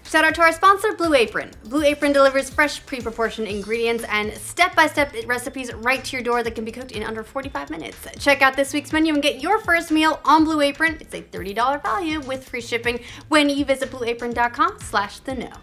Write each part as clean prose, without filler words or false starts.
Shout out to our sponsor, Blue Apron. Blue Apron delivers fresh, pre-proportioned ingredients and step-by-step recipes right to your door that can be cooked in under 45 minutes. Check out this week's menu and get your first meal on Blue Apron. It's a $30 value with free shipping when you visit blueapron.com/theknow.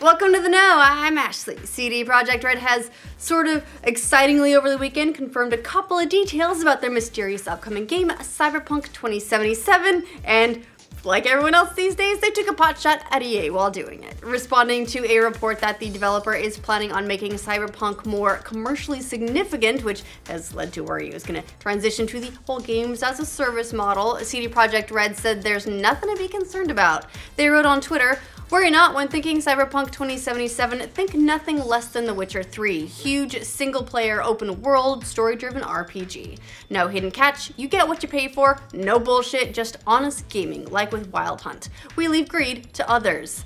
Welcome to The Know, I'm Ashley. CD Projekt RED has sort of excitingly over the weekend confirmed a couple of details about their mysterious upcoming game, Cyberpunk 2077, and like everyone else these days, they took a potshot at EA while doing it, responding to a report that the developer is planning on making Cyberpunk more commercially significant, which has led to worry it was going to transition to the whole games as a service model. CD Projekt RED said there's nothing to be concerned about. They wrote on Twitter, "Worry not when thinking Cyberpunk 2077, think nothing less than The Witcher 3. Huge, single-player, open-world, story-driven RPG. No hidden catch, you get what you pay for, no bullshit, just honest gaming, like with Wild Hunt. We leave greed to others."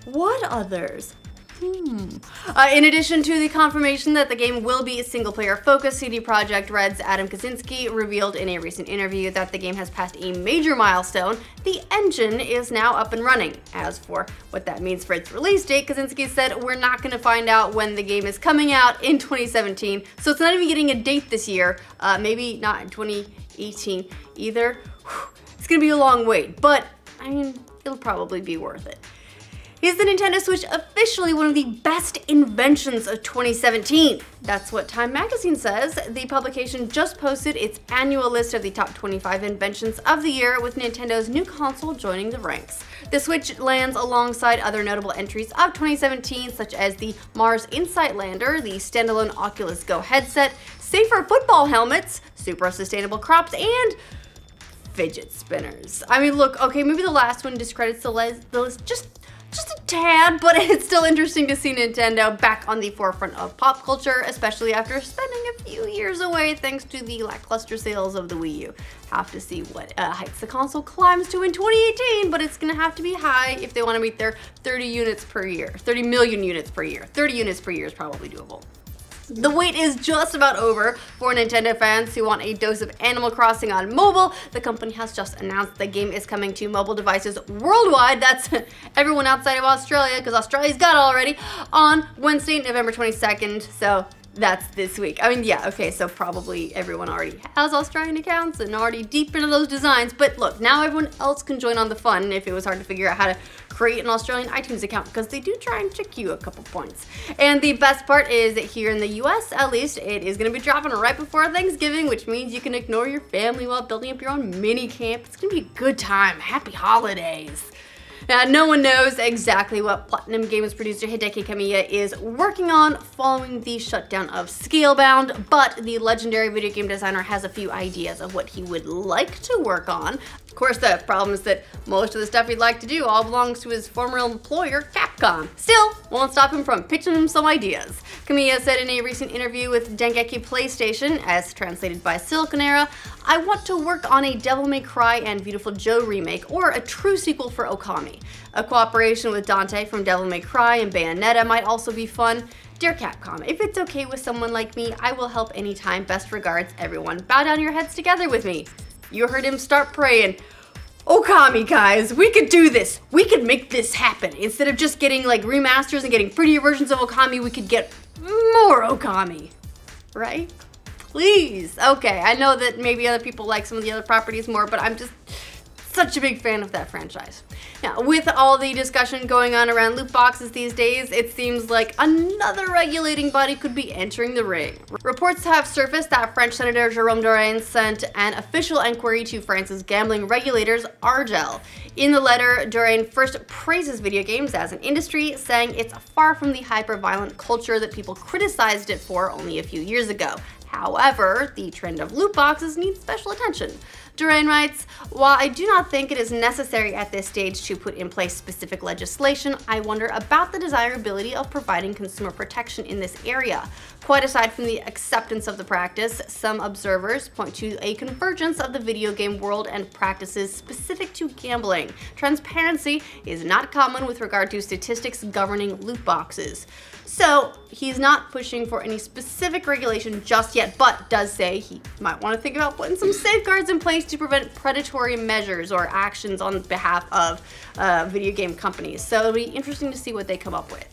What others? In addition to the confirmation that the game will be single-player focused, CD Projekt RED's Adam Kaczynski revealed in a recent interview that the game has passed a major milestone. The engine is now up and running. As for what that means for its release date, Kaczynski said, "We're not going to find out when the game is coming out in 2017, so it's not even getting a date this year, maybe not in 2018 either." It's going to be a long wait, but I mean, it'll probably be worth it. Is the Nintendo Switch officially one of the best inventions of 2017? That's what Time Magazine says. The publication just posted its annual list of the top 25 inventions of the year, with Nintendo's new console joining the ranks. The Switch lands alongside other notable entries of 2017, such as the Mars Insight Lander, the standalone Oculus Go headset, safer football helmets, super sustainable crops, and fidget spinners. I mean, look, okay, maybe the last one discredits the list just a tad, but it's still interesting to see Nintendo back on the forefront of pop culture, especially after spending a few years away thanks to the lackluster sales of the Wii U. Have to see what heights the console climbs to in 2018, but it's gonna have to be high if they want to meet their 30 units per year, 30 million units per year. 30 units per year is probably doable. The wait is just about over for Nintendo fans who want a dose of Animal Crossing on mobile. The company has just announced the game is coming to mobile devices worldwide. That's everyone outside of Australia, because Australia's got it already, on Wednesday, November 22nd. So that's this week. I mean, yeah, okay, so probably everyone already has Australian accounts and already deep into those designs, but look, now everyone else can join on the fun if it was hard to figure out how to create an Australian iTunes account, because they do try and trick you a couple points. And the best part is that here in the US, at least, it is going to be dropping right before Thanksgiving, which means you can ignore your family while building up your own mini camp. It's going to be a good time. Happy holidays. Now, no one knows exactly what Platinum Games producer Hideki Kamiya is working on following the shutdown of Scalebound, but the legendary video game designer has a few ideas of what he would like to work on. Of course, the problem is that most of the stuff he'd like to do all belongs to his former employer, Capcom. Still, won't stop him from pitching him some ideas. Kamiya said in a recent interview with Dengeki PlayStation, as translated by Silicon Era, "I want to work on a Devil May Cry and Beautiful Joe remake, or a true sequel for Okami. A cooperation with Dante from Devil May Cry and Bayonetta might also be fun. Dear Capcom, if it's okay with someone like me, I will help anytime. Best regards, everyone. Bow down your heads together with me." You heard him start praying. Okami, guys, we could do this. We could make this happen. Instead of just getting like remasters and getting prettier versions of Okami, we could get more Okami, right? Please. Okay, I know that maybe other people like some of the other properties more, but I'm just such a big fan of that franchise. Now, with all the discussion going on around loot boxes these days, it seems like another regulating body could be entering the ring. Reports have surfaced that French Senator Jérôme Durain sent an official inquiry to France's gambling regulators, ARGEL. In the letter, Durain first praises video games as an industry, saying it's far from the hyper-violent culture that people criticized it for only a few years ago. However, the trend of loot boxes needs special attention. Durain writes, "While I do not think it is necessary at this stage to put in place specific legislation, I wonder about the desirability of providing consumer protection in this area. Quite aside from the acceptance of the practice, some observers point to a convergence of the video game world and practices specific to gambling. Transparency is not common with regard to statistics governing loot boxes." So he's not pushing for any specific regulation just yet, but does say he might want to think about putting some safeguards in place to prevent predatory measures or actions on behalf of video game companies. So it'll be interesting to see what they come up with.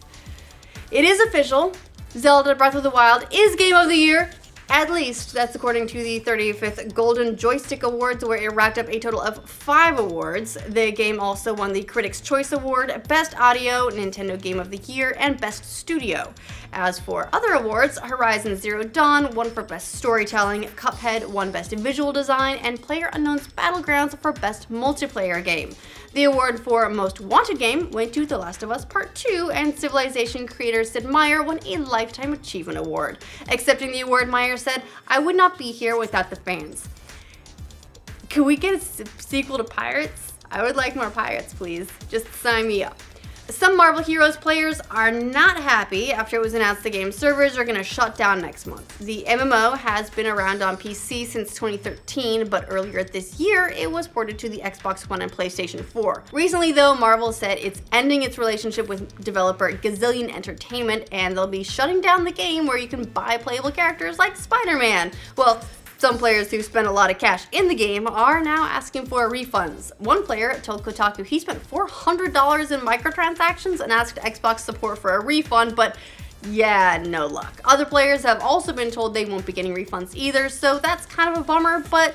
It is official. Zelda Breath of the Wild is Game of the Year. At least, that's according to the 35th Golden Joystick Awards, where it racked up a total of 5 awards. The game also won the Critics' Choice Award, Best Audio, Nintendo Game of the Year, and Best Studio. As for other awards, Horizon Zero Dawn won for Best Storytelling, Cuphead won Best Visual Design, and PlayerUnknown's Battlegrounds for Best Multiplayer Game. The award for Most Wanted Game went to The Last of Us Part 2, and Civilization creator Sid Meier won a Lifetime Achievement Award. Accepting the award, Meier said, "I would not be here without the fans." Can we get a sequel to Pirates? I would like more Pirates, please. Just sign me up. Some Marvel Heroes players are not happy after it was announced the game's servers are going to shut down next month. The MMO has been around on PC since 2013, but earlier this year it was ported to the Xbox One and PlayStation 4. Recently though, Marvel said it's ending its relationship with developer Gazillion Entertainment, and they'll be shutting down the game where you can buy playable characters like Spider-Man. Well, some players who spent a lot of cash in the game are now asking for refunds. One player told Kotaku he spent $400 in microtransactions and asked Xbox support for a refund, but yeah, no luck. Other players have also been told they won't be getting refunds either, so that's kind of a bummer, but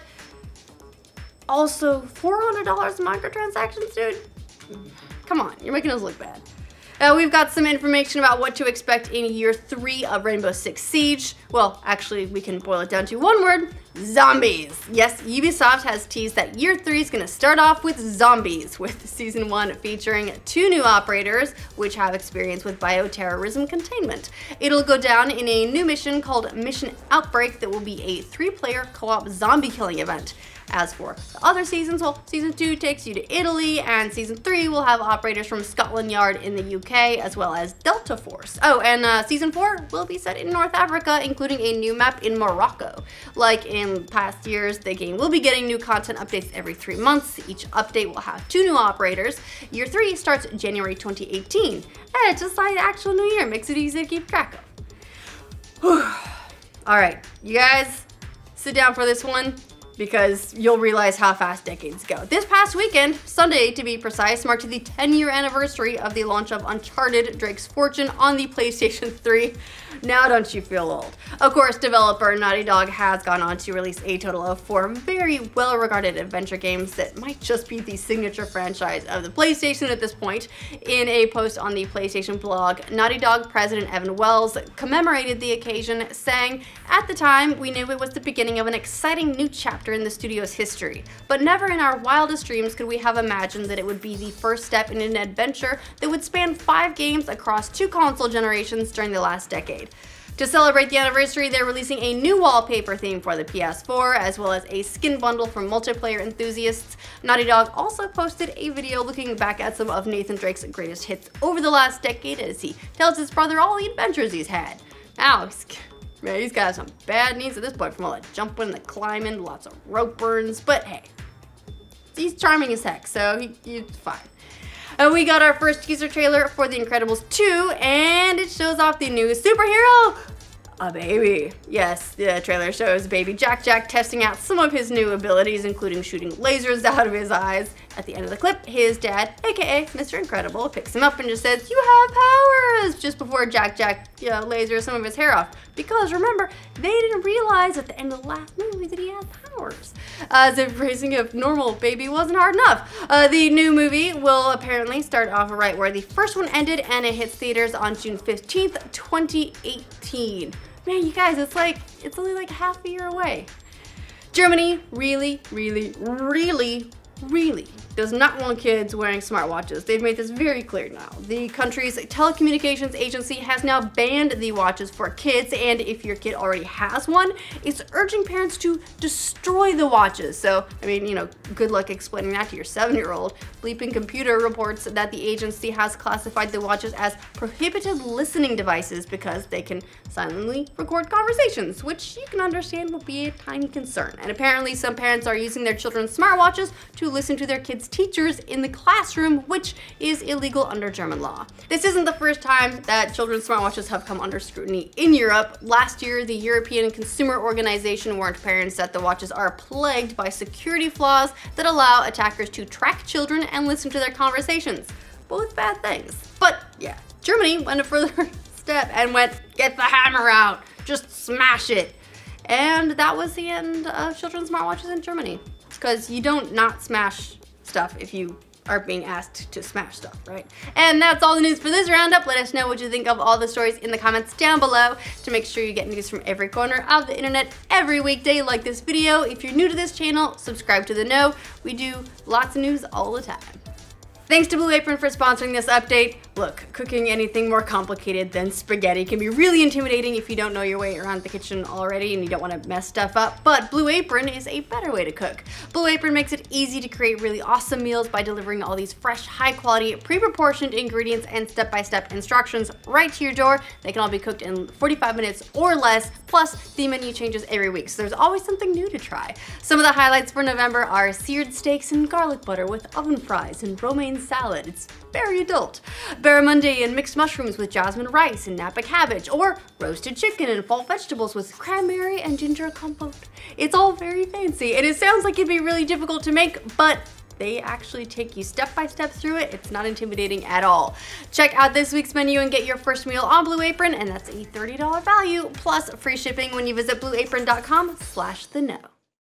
also $400 in microtransactions, dude? Come on, you're making us look bad. We've got some information about what to expect in Year 3 of Rainbow Six Siege. Well, actually, we can boil it down to one word: zombies. Yes, Ubisoft has teased that Year 3 is going to start off with zombies, with Season 1 featuring 2 new operators, which have experience with bioterrorism containment. It'll go down in a new mission called Mission Outbreak that will be a 3-player co-op zombie killing event. As for the other seasons, well, Season 2 takes you to Italy, and Season 3 will have operators from Scotland Yard in the UK, as well as Delta Force. Oh, and Season 4 will be set in North Africa, including a new map in Morocco. Like in past years, the game will be getting new content updates every 3 months. Each update will have 2 new operators. Year 3 starts January 2018. It's just like the actual new year, makes it easy to keep track of. Alright, you guys, sit down for this one, because you'll realize how fast decades go. This past weekend, Sunday to be precise, marked the 10-year anniversary of the launch of Uncharted: Drake's Fortune on the PlayStation 3. Now don't you feel old? Of course, developer Naughty Dog has gone on to release a total of 4 very well-regarded adventure games that might just be the signature franchise of the PlayStation at this point. In a post on the PlayStation blog, Naughty Dog president Evan Wells commemorated the occasion, saying, "At the time, we knew it was the beginning of an exciting new chapter in the studio's history, but never in our wildest dreams could we have imagined that it would be the first step in an adventure that would span 5 games across 2 console generations during the last decade." To celebrate the anniversary, they're releasing a new wallpaper theme for the PS4, as well as a skin bundle for multiplayer enthusiasts. Naughty Dog also posted a video looking back at some of Nathan Drake's greatest hits over the last decade as he tells his brother all the adventures he's had. Now, he's got some bad knees at this point from all that jumping and the climbing, lots of rope burns, but hey, he's charming as heck, so he's fine. We got our first teaser trailer for The Incredibles 2, and it shows off the new superhero, a baby. Yes, the trailer shows baby Jack testing out some of his new abilities, including shooting lasers out of his eyes. At the end of the clip, his dad, aka Mr. Incredible, picks him up and just says, "You have powers!" just before Jack lasers some of his hair off. Because remember, they didn't realize at the end of the last movie that he had powers. As if raising a normal baby wasn't hard enough. The new movie will apparently start off right where the first one ended, and it hits theaters on June 15th, 2018. Man, you guys, it's only like half a year away. Germany really does not want kids wearing smartwatches. They've made this very clear now. The country's telecommunications agency has now banned the watches for kids, and if your kid already has one, it's urging parents to destroy the watches. So, I mean, you know, good luck explaining that to your 7-year-old. Bleeping Computer reports that the agency has classified the watches as prohibited listening devices because they can silently record conversations, which you can understand would be a tiny concern. And apparently some parents are using their children's smartwatches to listen to their kids' its teachers in the classroom, which is illegal under German law. This isn't the first time that children's smartwatches have come under scrutiny in Europe. Last year, the European consumer organization warned parents that the watches are plagued by security flaws that allow attackers to track children and listen to their conversations. Both bad things. But yeah, Germany went a further step and went, get the hammer out, just smash it. And that was the end of children's smartwatches in Germany. Because you don't not smash stuff if you are being asked to smash stuff, right? And that's all the news for this roundup. Let us know what you think of all the stories in the comments down below. To make sure you get news from every corner of the internet every weekday, like this video. If you're new to this channel, subscribe to The Know. We do lots of news all the time. Thanks to Blue Apron for sponsoring this update. Look, cooking anything more complicated than spaghetti can be really intimidating if you don't know your way around the kitchen already and you don't want to mess stuff up, but Blue Apron is a better way to cook. Blue Apron makes it easy to create really awesome meals by delivering all these fresh, high-quality, pre-proportioned ingredients and step-by-step instructions right to your door. They can all be cooked in 45 minutes or less, plus the menu changes every week, so there's always something new to try. Some of the highlights for November are seared steaks and garlic butter with oven fries and romaine salad. It's very adult. Barramundi and mixed mushrooms with jasmine rice and napa cabbage, or roasted chicken and fall vegetables with cranberry and ginger compote. It's all very fancy, and it sounds like it'd be really difficult to make, but they actually take you step by step through it. It's not intimidating at all. Check out this week's menu and get your first meal on Blue Apron, and that's a $30 value plus free shipping when you visit blueapron.com/theknow.